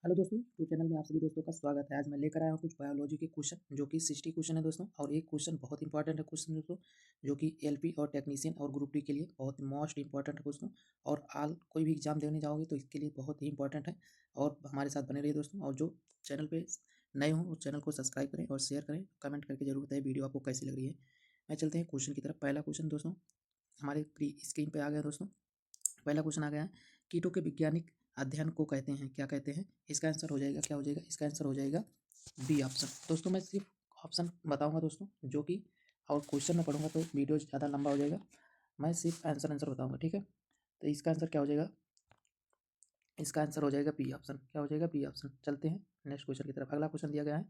Hello दोस्तों, YouTube channel में आप सभी दोस्तों का स्वागत है। आज मैं लेकर आया हूँ कुछ बायोलॉजी के क्वेश्चन जो कि 60 क्वेश्चन है दोस्तों। और एक क्वेश्चन बहुत इंपॉर्टेंट है क्वेश्चन दोस्तों, जो कि एलपी और टेक्नीशियन और ग्रुप डी के लिए बहुत मोस्ट इंपॉर्टेंट है दोस्तों। और आल कोई भी एग्जाम देने जाओगे तो इसके लिए बहुत ही इंपॉर्टेंट है। और हमारे साथ बने रहिए दोस्तों। और जो चैनल पर नए हों उस चैनल को सब्सक्राइब करें और शेयर करें, कमेंट करके जरूर बताएं वीडियो आपको कैसी लग रही है। मैं चलते हैं क्वेश्चन की तरफ। पहला क्वेश्चन दोस्तों हमारे स्क्रीन पर आ गया दोस्तों। पहला क्वेश्चन आ गया है, कीटों के वैज्ञानिक अध्ययन को कहते हैं, क्या कहते हैं? इसका आंसर हो जाएगा, क्या हो जाएगा? इसका आंसर हो जाएगा बी ऑप्शन। दोस्तों मैं सिर्फ ऑप्शन बताऊंगा दोस्तों, जो कि और क्वेश्चन में पढ़ूंगा तो वीडियो ज़्यादा लंबा हो जाएगा। मैं सिर्फ आंसर बताऊंगा, ठीक है? तो इसका आंसर क्या हो जाएगा? इसका आंसर हो जाएगा बी ऑप्शन। क्या हो जाएगा? B option. चलते हैं नेक्स्ट क्वेश्चन की तरफ। अगला क्वेश्चन दिया गया है,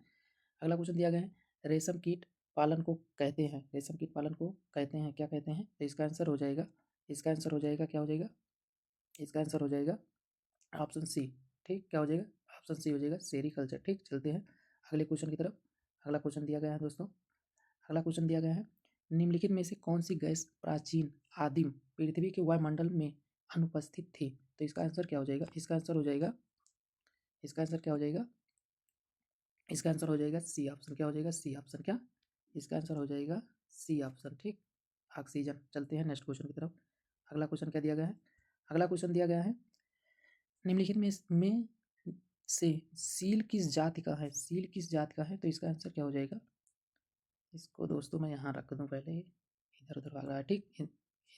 अगला क्वेश्चन दिया गया है, रेशम कीट पालन को कहते हैं, रेशम कीट पालन को कहते हैं, क्या कहते हैं? तो इसका आंसर हो जाएगा, इसका आंसर हो जाएगा, क्या हो जाएगा? इसका आंसर हो जाएगा ऑप्शन सी। ठीक, क्या हो जाएगा? ऑप्शन सी हो जाएगा, सेरीकल्चर। ठीक, चलते हैं अगले क्वेश्चन की तरफ। अगला क्वेश्चन दिया गया है दोस्तों, अगला क्वेश्चन दिया गया है, निम्नलिखित में से कौन सी गैस प्राचीन आदिम पृथ्वी के वायुमंडल में अनुपस्थित थी? तो इसका आंसर क्या हो जाएगा? इसका आंसर हो जाएगा, इसका आंसर क्या हो जाएगा? इसका आंसर हो जाएगा सी ऑप्शन। क्या हो जाएगा? C option. क्या? इसका आंसर हो जाएगा सी ऑप्शन। ठीक, ऑक्सीजन। चलते हैं नेक्स्ट क्वेश्चन की तरफ। अगला क्वेश्चन क्या दिया गया है? अगला क्वेश्चन दिया गया है, निम्नलिखित में से सील किस जाति का है? सील किस जाति का है? तो इसका आंसर क्या हो जाएगा? इसको दोस्तों मैं यहाँ रख दूँ, पहले इधर उधर भाग रहा है। ठीक,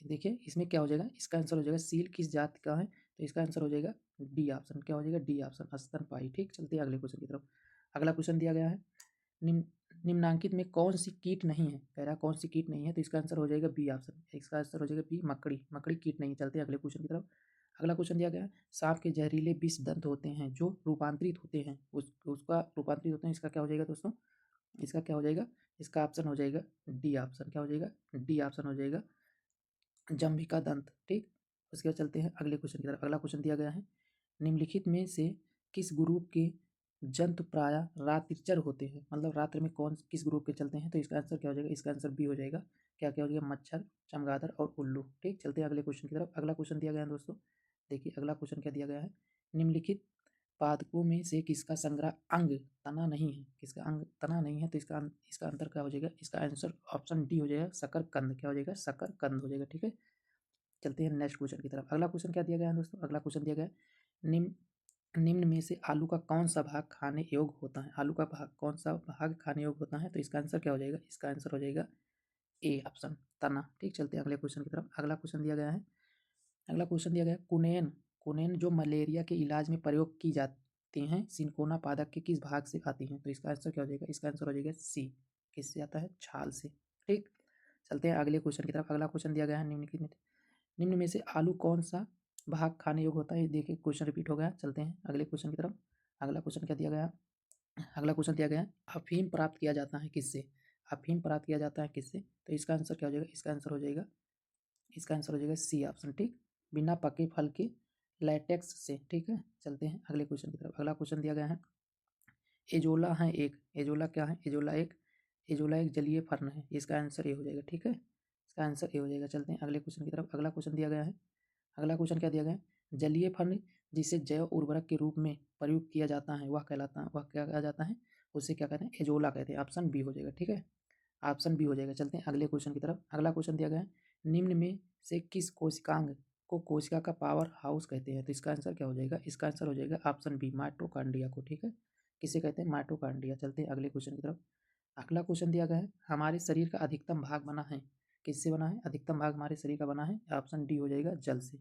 देखिए इसमें क्या हो जाएगा? इसका आंसर हो जाएगा सील किस जाति का है, तो इसका आंसर हो जाएगा डी ऑप्शन। क्या हो जाएगा? डी ऑप्शन, स्तनपायी। ठीक, चलते हैं अगले क्वेश्चन की तरफ। अगला क्वेश्चन दिया गया है, निम्न निम्नांकित में कौन सी कीट नहीं है? कह रहा कौन सी कीट नहीं है, तो इसका आंसर हो जाएगा बी ऑप्शन। इसका आंसर हो जाएगा बी, मकड़ी। मकड़ी कीट नहीं। चलते हैं अगले क्वेश्चन की तरफ। अगला क्वेश्चन दिया गया है, सांप के जहरीले विष दंत होते हैं जो रूपांतरित होते हैं, उसका रूपांतरित होते हैं, इसका क्या हो जाएगा दोस्तों? इसका क्या हो जाएगा? इसका ऑप्शन हो जाएगा डी ऑप्शन। क्या हो जाएगा? डी ऑप्शन हो जाएगा, जंभिका दंत। ठीक, उसके बाद चलते हैं अगले क्वेश्चन की तरफ। अगला क्वेश्चन दिया गया है, निम्नलिखित में से किस ग्रुप के जंतु प्राय रात्रिचर होते हैं? मतलब रात्रि में कौन किस ग्रुप के चलते हैं? तो इसका आंसर क्या हो जाएगा? इसका आंसर बी हो जाएगा। क्या क्या हो जाएगा? मच्छर, चमगादड़ और उल्लू। ठीक, चलते हैं अगले क्वेश्चन की तरफ। अगला क्वेश्चन दिया गया है दोस्तों, देखिए अगला क्वेश्चन क्या दिया गया है, निम्नलिखित पादपों में से किसका संग्रह अंग तना नहीं है? किसका अंग तना नहीं है? तो इसका इसका अंतर क्या हो जाएगा? इसका आंसर ऑप्शन डी हो जाएगा, शकरकंद। क्या हो जाएगा? शकरकंद हो जाएगा। ठीक है, चलते हैं नेक्स्ट क्वेश्चन की तरफ। अगला क्वेश्चन क्या दिया गया है दोस्तों? अगला क्वेश्चन दिया गया है, निम्न निम्न में से आलू का कौन सा भाग खाने योग्य होता है? आलू का भाग कौन सा भाग खाने योग्य होता है? तो इसका आंसर क्या हो जाएगा? इसका आंसर हो जाएगा ए ऑप्शन, तना। ठीक, चलते हैं अगले क्वेश्चन की तरफ। अगला क्वेश्चन दिया गया है, अगला क्वेश्चन दिया गया है, कुनेन। कुनेन जो मलेरिया के इलाज में प्रयोग की जाती हैं, सिनकोना पादप के किस भाग से आती हैं? तो इसका आंसर क्या हो जाएगा? इसका आंसर हो जाएगा सी, किससे आता है? छाल से। ठीक, चलते हैं अगले क्वेश्चन की तरफ। अगला क्वेश्चन दिया गया है, निम्न में से आलू कौन सा भाग खाने योग्य होता है? देखिए क्वेश्चन रिपीट हो गया। चलते हैं अगले क्वेश्चन की तरफ। अगला क्वेश्चन क्या दिया गया? अगला क्वेश्चन दिया गया है, अफीम प्राप्त किया जाता है किससे? अफीम प्राप्त किया जाता है किससे? तो इसका आंसर क्या हो जाएगा? इसका आंसर हो जाएगा, इसका आंसर हो जाएगा सी ऑप्शन। ठीक, बिना पके फल के लैटेक्स से। ठीक है, चलते हैं अगले क्वेश्चन की तरफ। अगला क्वेश्चन दिया गया है, एजोला है एक, एजोला क्या है? एजोला एक जलीय फर्न है। इसका आंसर ये हो जाएगा। ठीक है, इसका आंसर ये हो जाएगा। चलते हैं अगले क्वेश्चन की तरफ। अगला क्वेश्चन दिया गया है, अगला क्वेश्चन क्या दिया गया है, जलीय फर्न जिसे जैव उर्वरक के रूप में प्रयुक्त किया जाता है वह कहलाता है, वह क्या कहा जाता है? उसे क्या कहते हैं? एजोला कहते हैं। ऑप्शन बी हो जाएगा। ठीक है, ऑप्शन बी हो जाएगा। चलते हैं अगले क्वेश्चन की तरफ। अगला क्वेश्चन दिया गया है, निम्न में से किस कोशिकांग को कोशिका का पावर हाउस कहते हैं? तो इसका आंसर क्या हो जाएगा? इसका आंसर हो जाएगा ऑप्शन बी, माइटोकॉन्ड्रिया को। ठीक है, किसे कहते हैं? माइटोकॉन्ड्रिया। चलते हैं अगले क्वेश्चन की तरफ। अगला क्वेश्चन दिया गया है, हमारे शरीर का अधिकतम भाग बना है, किससे बना है? अधिकतम भाग हमारे शरीर का बना है, ऑप्शन डी हो जाएगा, जल से।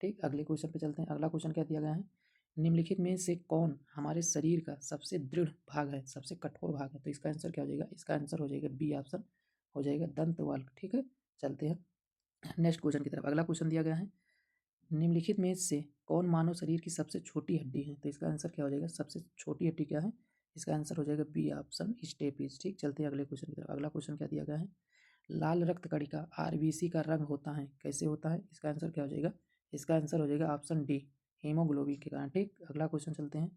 ठीक, अगले क्वेश्चन पे चलते हैं। अगला क्वेश्चन क्या दिया गया है, निम्नलिखित में से कौन हमारे शरीर का सबसे दृढ़ भाग है, सबसे कठोर भाग है? तो इसका आंसर क्या हो जाएगा? इसका आंसर हो जाएगा बी ऑप्शन, हो जाएगा दंत वाल्व। ठीक है, चलते हैं नेक्स्ट क्वेश्चन की तरफ। अगला क्वेश्चन दिया गया है, निम्नलिखित में से कौन मानव शरीर की सबसे छोटी हड्डी है? तो इसका आंसर क्या हो जाएगा? सबसे छोटी हड्डी क्या है? इसका आंसर हो जाएगा बी ऑप्शन, स्टेपीज। ठीक, चलते हैं अगले क्वेश्चन की तरफ। अगला क्वेश्चन क्या दिया गया है, लाल रक्त कणिका आरबीसी का रंग होता है, कैसे होता है? इसका आंसर क्या हो जाएगा? इसका आंसर हो जाएगा ऑप्शन डी, हीमोग्लोबिन के कारण। ठीक, अगला क्वेश्चन चलते हैं।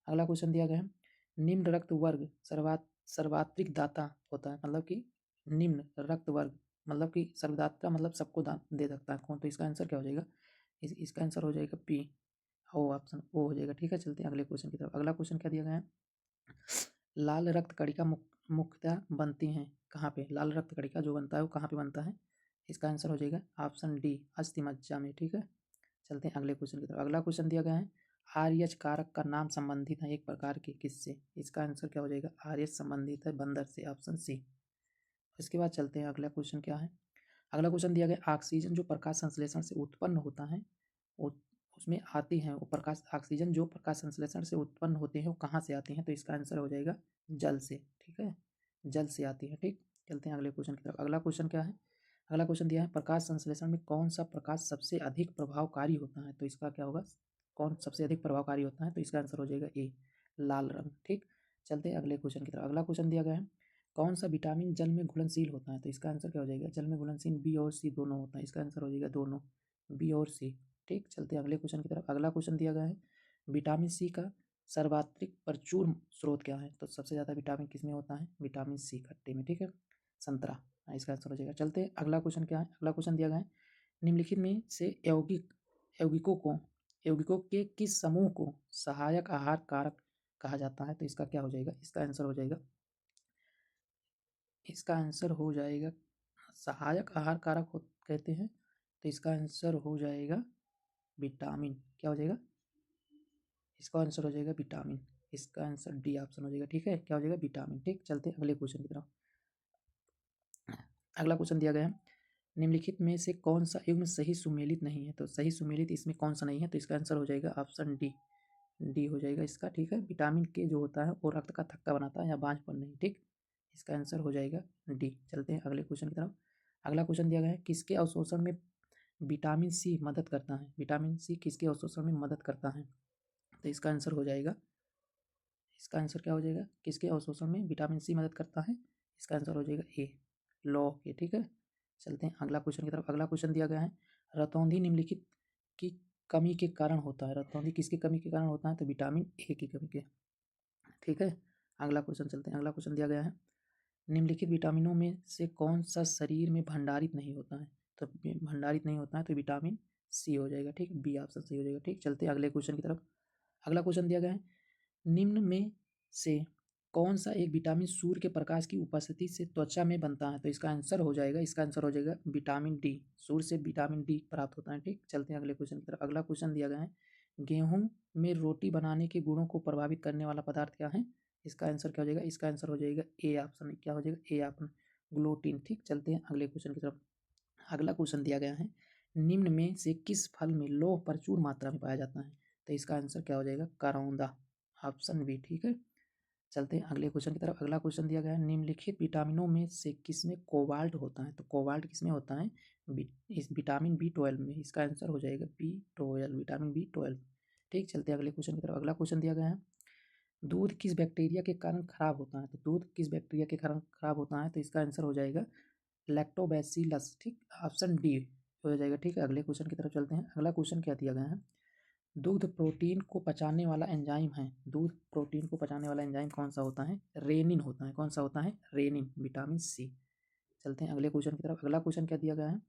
अगला क्वेश्चन दिया गया है, निम्न रक्त वर्ग सर्वात्रिक दाता होता है, मतलब कि निम्न रक्त वर्ग मतलब कि सर्वदाता मतलब सबको दान दे सकता है कौन? तो इसका आंसर क्या हो जाएगा? इसका आंसर हो जाएगा पी ओ ऑप्शन ओ हो जाएगा। ठीक है, चलते हैं अगले क्वेश्चन की तरफ। अगला क्वेश्चन क्या दिया गया है, लाल रक्त कणिका मुख्यतः बनती हैं कहाँ पे, लाल रक्त कणिका जो बनता है वो कहाँ पे बनता है, इसका आंसर हो जाएगा ऑप्शन डी, अस्थि मज्जा में। ठीक है, चलते हैं अगले क्वेश्चन की तरफ। अगला क्वेश्चन दिया गया है, आर्यच कारक का नाम संबंधित है एक प्रकार के किससे, इसका आंसर क्या हो जाएगा, आर्यच संबंधित है बंदर से, ऑप्शन सी। इसके बाद चलते हैं अगला क्वेश्चन क्या है। अगला क्वेश्चन दिया गया, ऑक्सीजन जो प्रकाश संश्लेषण से उत्पन्न होता है वो उसमें आती हैं, वो प्रकाश ऑक्सीजन जो प्रकाश संश्लेषण से उत्पन्न होते हैं वो कहाँ से आती हैं, तो इसका आंसर हो जाएगा जल से। ठीक है, जल से आती है। ठीक, चलते हैं अगले क्वेश्चन की तरफ। अगला क्वेश्चन क्या है, अगला क्वेश्चन दिया है, प्रकाश संश्लेषण में कौन सा प्रकाश सबसे अधिक प्रभावकारी होता है, तो इसका क्या होगा, कौन सबसे अधिक प्रभावकारी होता है, तो इसका आंसर हो जाएगा ए, लाल रंग। ठीक, चलते हैं अगले क्वेश्चन की तरफ। अगला क्वेश्चन दिया गया है, कौन सा विटामिन जल में घुलनशील होता है, तो इसका आंसर क्या हो जाएगा, जल में घुलनशील बी और सी दोनों होता है, इसका आंसर हो जाएगा दोनों, बी और सी। ठीक, चलते हैं अगले क्वेश्चन की तरफ। अगला क्वेश्चन दिया गया है, विटामिन सी का सर्वाधिक प्रचुर स्रोत क्या है, तो सबसे ज़्यादा विटामिन किस में होता है, विटामिन सी खट्टे में। ठीक है, संतरा, इसका आंसर हो जाएगा। चलते हैं अगला क्वेश्चन क्या है। अगला क्वेश्चन दिया गया है, निम्नलिखित में से यौगिकों को यौगिकों के किस समूह को सहायक आहार कारक कहा जाता है, तो इसका क्या हो जाएगा, इसका आंसर हो जाएगा, इसका आंसर हो जाएगा सहायक आहार कारक कहते हैं, तो इसका आंसर हो जाएगा विटामिन, क्या हो जाएगा, इसका आंसर हो जाएगा विटामिन, इसका आंसर डी ऑप्शन हो जाएगा। ठीक है, क्या हो जाएगा, विटामिन। ठीक, चलते हैं अगले क्वेश्चन की तरफ। अगला क्वेश्चन दिया गया है, निम्नलिखित में से कौन सा युग्म सही सुमेलित नहीं है, तो सही सुमेलित इसमें कौन सा नहीं है, तो इसका आंसर हो जाएगा ऑप्शन डी, डी हो जाएगा इसका। ठीक है, विटामिन के जो होता है वो रक्त का थक्का बनाता है या बांझपन नहीं। ठीक, इसका आंसर हो जाएगा डी। चलते हैं अगले क्वेश्चन की तरफ। अगला क्वेश्चन दिया गया है, किसके अवशोषण में विटामिन सी मदद करता है, विटामिन सी किसके अवशोषण में मदद करता है, तो इसका आंसर हो जाएगा, इसका आंसर क्या हो जाएगा, किसके अवशोषण में विटामिन सी मदद करता है, इसका आंसर हो जाएगा ए, लौह के। ठीक है, चलते हैं अगला क्वेश्चन की तरफ। अगला क्वेश्चन दिया गया है, रतौंधी निम्नलिखित की कमी के कारण होता है, रतौंधी किसकी कमी के कारण होता है, तो विटामिन ए की कमी के। ठीक है, अगला क्वेश्चन चलते हैं। अगला क्वेश्चन दिया गया है, निम्नलिखित विटामिनों में से कौन सा शरीर में भंडारित नहीं होता है, तो भंडारित नहीं होता है तो विटामिन सी हो जाएगा। ठीक, बी ऑप्शन सी हो जाएगा। ठीक, चलते हैं अगले क्वेश्चन की तरफ। अगला क्वेश्चन दिया गया है, निम्न में से कौन सा एक विटामिन सूर्य के प्रकाश की उपस्थिति से त्वचा में बनता है, तो इसका आंसर हो जाएगा, इसका आंसर हो जाएगा विटामिन डी, सूर्य से विटामिन डी प्राप्त होता है। ठीक, चलते हैं अगले क्वेश्चन की तरफ। अगला क्वेश्चन दिया गया है, गेहूं में रोटी बनाने के गुणों को प्रभावित करने वाला पदार्थ क्या है, इसका आंसर क्या हो जाएगा, इसका आंसर हो जाएगा ए ऑप्शन, क्या हो जाएगा, ए ऑप्शन, ग्लूटीन। ठीक, चलते हैं अगले क्वेश्चन की तरफ। अगला क्वेश्चन दिया गया है, निम्न में से किस फल में लौह प्रचुर मात्रा में पाया जाता है, तो इसका आंसर क्या हो जाएगा, करौंदा, ऑप्शन बी। ठीक है, चलते हैं अगले क्वेश्चन की तरफ। अगला क्वेश्चन दिया गया है, निम्नलिखित विटामिनों में से किसमें कोबाल्ट होता है, तो कोबाल्ट किसमें होता है, इस विटामिन बी 12 में, इसका आंसर हो जाएगा बी 12, विटामिन बी 12। ठीक, चलते हैं अगले क्वेश्चन की तरफ। अगला क्वेश्चन दिया गया है, दूध किस बैक्टीरिया के कारण खराब होता है, तो दूध किस बैक्टीरिया के कारण खराब होता है, तो इसका आंसर हो जाएगा लैक्टोबैसिलस। ठीक, ऑप्शन डी हो जाएगा। ठीक है, अगले क्वेश्चन की तरफ चलते हैं। अगला क्वेश्चन क्या दिया गया है, दूध प्रोटीन को पचाने वाला एंजाइम है, दूध प्रोटीन को पचाने वाला एंजाइम कौन सा होता है, रेनिन होता है, कौन सा होता है, रेनिन, विटामिन सी। चलते हैं अगले क्वेश्चन की तरफ। अगला क्वेश्चन क्या दिया गया है,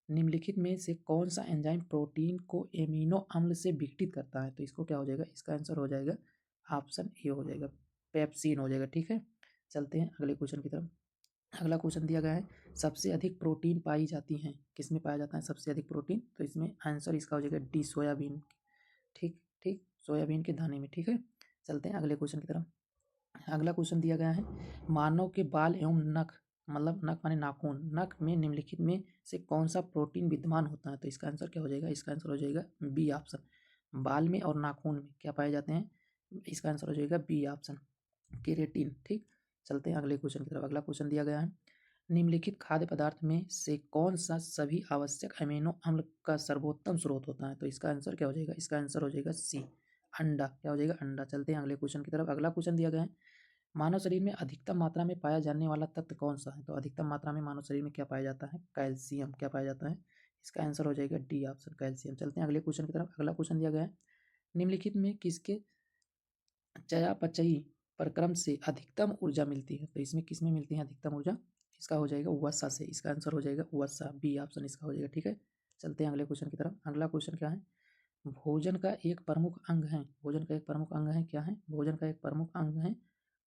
निम्नलिखित में से कौन सा एंजाइम प्रोटीन को एमिनो अम्ल से विघटित करता है, तो इसको क्या हो जाएगा, इसका आंसर हो जाएगा ऑप्शन ए हो जाएगा, पेप्सिन हो जाएगा। ठीक है, चलते हैं अगले क्वेश्चन की तरफ। अगला क्वेश्चन दिया गया है, सबसे अधिक प्रोटीन पाई जाती है, किसमें पाया जाता है सबसे अधिक प्रोटीन, तो इसमें आंसर इसका हो जाएगा डी, सोयाबीन। ठीक ठीक, सोयाबीन के दाने में। ठीक है, चलते हैं अगले क्वेश्चन की तरफ। अगला क्वेश्चन दिया गया है, मानव के बाल एवं नख, मतलब नख माने नाखून, नख में निम्नलिखित में से कौन सा प्रोटीन विद्यमान होता है, तो इसका आंसर क्या हो जाएगा, इसका आंसर हो जाएगा बी ऑप्शन, बाल में और नाखून में क्या पाए जाते हैं, इसका आंसर हो जाएगा बी ऑप्शन, केरेटिन। ठीक, चलते हैं अगले क्वेश्चन की तरफ। अगला क्वेश्चन दिया गया है, निम्नलिखित खाद्य पदार्थ में से कौन सा सभी आवश्यक अमीनो अम्ल का सर्वोत्तम स्रोत होता है, तो इसका आंसर क्या हो जाएगा, इसका आंसर हो जाएगा सी, अंडा, क्या हो जाएगा, अंडा। चलते हैं अगले क्वेश्चन की तरफ। अगला क्वेश्चन दिया गया है, मानव शरीर में अधिकतम मात्रा में पाया जाने वाला तत्व कौन सा है, तो अधिकतम मात्रा में मानव शरीर में क्या पाया जाता है, कैल्शियम, क्या पाया जाता है, इसका आंसर हो जाएगा डी ऑप्शन, कैल्शियम। चलते हैं अगले क्वेश्चन की तरफ। अगला क्वेश्चन दिया गया है, निम्नलिखित में किसके चयापचयी प्रक्रम से अधिकतम ऊर्जा मिलती है, तो इसमें किसमें मिलती है अधिकतम ऊर्जा, इसका हो जाएगा वसा से, इसका आंसर हो जाएगा वसा, बी ऑप्शन इसका हो जाएगा। ठीक है, चलते हैं अगले क्वेश्चन की तरफ। अगला क्वेश्चन क्या है, भोजन का एक प्रमुख अंग है, भोजन का एक प्रमुख अंग है, क्या है? भोजन का एक प्रमुख अंग है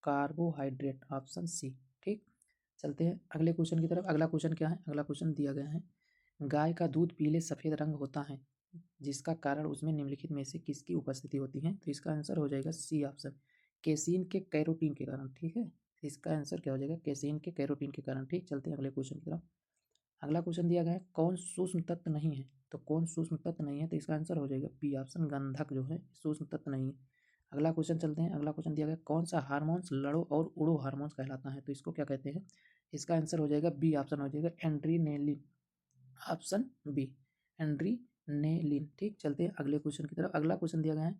कार्बोहाइड्रेट, ऑप्शन सी। ठीक, चलते हैं अगले क्वेश्चन की तरफ। अगला क्वेश्चन क्या है? अगला क्वेश्चन दिया गया है, गाय का दूध पीले सफ़ेद रंग होता है, जिसका कारण उसमें निम्नलिखित में से किसकी उपस्थिति होती है? तो इसका आंसर हो जाएगा सी ऑप्शन, केसीन के कैरोटीन के कारण। ठीक है, इसका आंसर क्या हो जाएगा? केसीन के कैरोटीन के कारण। ठीक, चलते हैं अगले क्वेश्चन की तरफ। अगला क्वेश्चन दिया गया है, कौन सूक्ष्म तत्व नहीं है? तो कौन सूक्ष्म तत्व नहीं है? तो इसका आंसर हो जाएगा बी ऑप्शन, गंधक जो है सूक्ष्म तत्व नहीं है। अगला क्वेश्चन चलते हैं। अगला क्वेश्चन दिया गया, कौन सा हार्मोन्स लड़ो और उड़ो हार्मोन्स कहलाता है? तो इसको क्या कहते हैं? इसका आंसर हो जाएगा बी ऑप्शन, हो जाएगा एंड्रीनेलिन, ऑप्शन बी, एंड्रीनेलिन। ठीक, चलते हैं अगले क्वेश्चन की तरफ। अगला क्वेश्चन दिया गया है,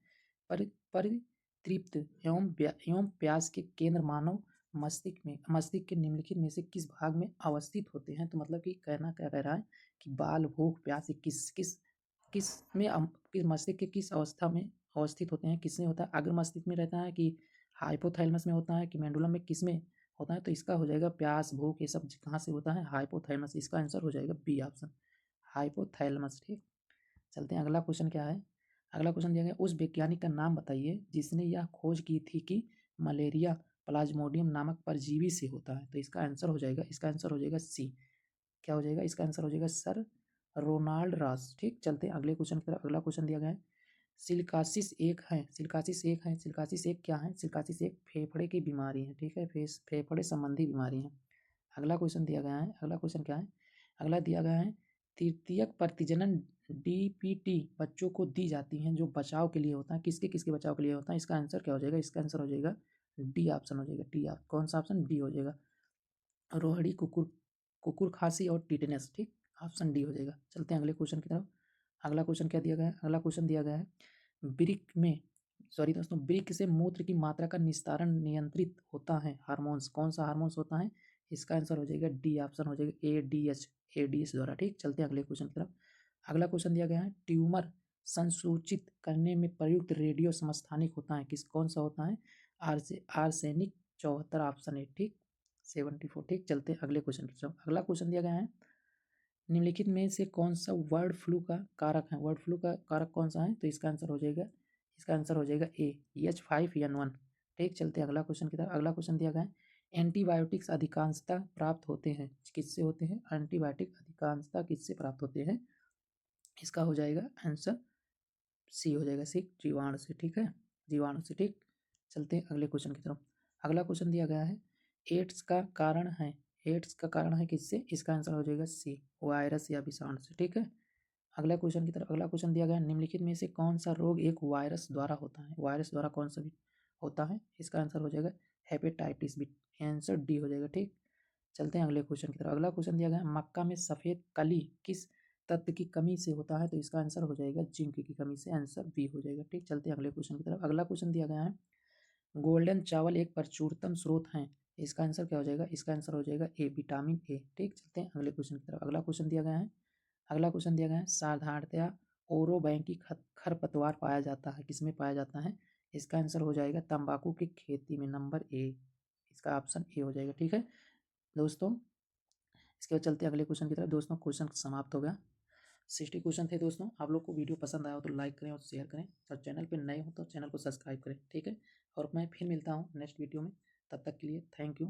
परितृप्त एवं प्यास के केंद्र मानव मस्तिष्क के निम्नलिखित में से किस भाग में अवस्थित होते हैं? तो मतलब कि कहना क्या कह रहा है कि बाल, भूख, प्यास किस किस किस में किस मस्तिष्क के किस अवस्था में अवस्थित होते हैं? किसमें होता है? अग्र मस्तिष्क में रहता है कि हाइपोथैलेमस में होता है कि मेडुलम में, किस में होता है? तो इसका हो जाएगा प्यास, भूख, ये सब कहाँ से होता है? हाइपोथैलेमस। इसका आंसर हो जाएगा बी ऑप्शन, हाइपोथैलेमस। ठीक, चलते हैं अगला क्वेश्चन क्या है। अगला क्वेश्चन दिया गया, उस वैज्ञानिक का नाम बताइए जिसने यह खोज की थी कि मलेरिया प्लाज्मोडियम नामक परजीवी से होता है? तो इसका आंसर हो जाएगा, इसका आंसर हो जाएगा सी। क्या हो जाएगा? इसका आंसर हो जाएगा सर रोनाल्ड रॉस। ठीक, चलते हैं अगले क्वेश्चन की तरफ। अगला क्वेश्चन दिया गया है, सिलिकासिस एक है, सिलिकासिस एक है, सिलिकासिस एक क्या है? सिलिकासिस एक फेफड़े की बीमारी है। ठीक है, फेफड़े संबंधी बीमारी है। अगला क्वेश्चन दिया गया है, अगला क्वेश्चन क्या है? अगला दिया गया है, तृतीयक प्रतिजनन डीपीटी बच्चों को दी जाती हैं जो बचाव के लिए होता है, किसके किसके बचाव के लिए होता है? इसका आंसर क्या हो जाएगा? इसका आंसर हो जाएगा डी ऑप्शन, हो जाएगा डी। कौन सा ऑप्शन? डी हो जाएगा, रोहड़ी, कुकुर कुकुर खांसी और टिटनेस। ठीक, ऑप्शन डी हो जाएगा। चलते हैं अगले क्वेश्चन की तरफ। अगला क्वेश्चन क्या दिया गया है? अगला क्वेश्चन दिया गया है, वृक्क में, सॉरी दोस्तों, वृक्क से मूत्र की मात्रा का निस्तारण नियंत्रित होता है हार्मोन्स, कौन सा हार्मोन्स होता है? इसका आंसर हो जाएगा डी ऑप्शन, हो जाएगा एडीएच, एडीएच द्वारा। ठीक, चलते हैं अगले क्वेश्चन की तरफ। अगला क्वेश्चन दिया गया है, ट्यूमर संसूचित करने में प्रयुक्त रेडियो समस्थानिक होता है, किस कौन सा होता है? Arsenic 74, option A. ठीक, 74। ठीक, चलते हैं अगले क्वेश्चन की तरफ। अगला क्वेश्चन दिया गया है, निम्नलिखित में से कौन सा बर्ड फ्लू का कारक है? बर्ड फ्लू का कारक कौन सा है? तो इसका आंसर हो जाएगा, इसका आंसर हो जाएगा ए, H5N1। ठीक, चलते हैं अगला क्वेश्चन की तरफ। अगला क्वेश्चन दिया गया है, एंटीबायोटिक्स अधिकांशतः प्राप्त होते हैं, किससे होते हैं? एंटीबायोटिक अधिकांशतः किससे प्राप्त होते हैं? इसका हो जाएगा आंसर सी, हो जाएगा सी, जीवाणु से। ठीक है, जीवाणु से। ठीक, चलते हैं अगले क्वेश्चन की तरफ। अगला क्वेश्चन दिया गया है, एड्स का कारण है, एड्स का कारण है किससे? इसका आंसर हो जाएगा सी, वायरस या विषाणु से। ठीक है, अगला क्वेश्चन की तरफ। अगला क्वेश्चन दिया गया है, निम्नलिखित में से कौन सा रोग एक वायरस द्वारा होता है? वायरस द्वारा कौन सा भी होता है? इसका आंसर हो जाएगा हेपेटाइटिस बी, आंसर डी हो जाएगा। ठीक, चलते हैं अगले क्वेश्चन की तरफ। अगला क्वेश्चन दिया गया है, मक्का में सफ़ेद कली किस तत्व की कमी से होता है? तो इसका आंसर हो जाएगा जिंक की कमी से, आंसर बी हो जाएगा। ठीक, चलते हैं अगले क्वेश्चन की तरफ। अगला क्वेश्चन दिया गया है, गोल्डन चावल एक प्रचुरतम स्रोत है, इसका आंसर क्या हो जाएगा? इसका आंसर हो जाएगा ए, विटामिन ए। ठीक, चलते हैं अगले क्वेश्चन की तरफ। अगला क्वेश्चन दिया गया है, अगला क्वेश्चन दिया गया है, साधारणतया ओरोबैंकी खरपतवार पाया जाता है, किसमें पाया जाता है? इसका आंसर हो जाएगा तंबाकू की खेती में, नंबर ए, इसका ऑप्शन ए हो जाएगा। ठीक है दोस्तों, इसके बाद चलते हैं अगले क्वेश्चन की तरफ। दोस्तों, क्वेश्चन समाप्त हो गया, 60 क्वेश्चन थे दोस्तों। आप लोग को वीडियो पसंद आया हो तो लाइक करें और शेयर करें, और चैनल पे नए हो तो चैनल को सब्सक्राइब करें। ठीक है, और मैं फिर मिलता हूँ नेक्स्ट वीडियो में, तब तक के लिए थैंक यू।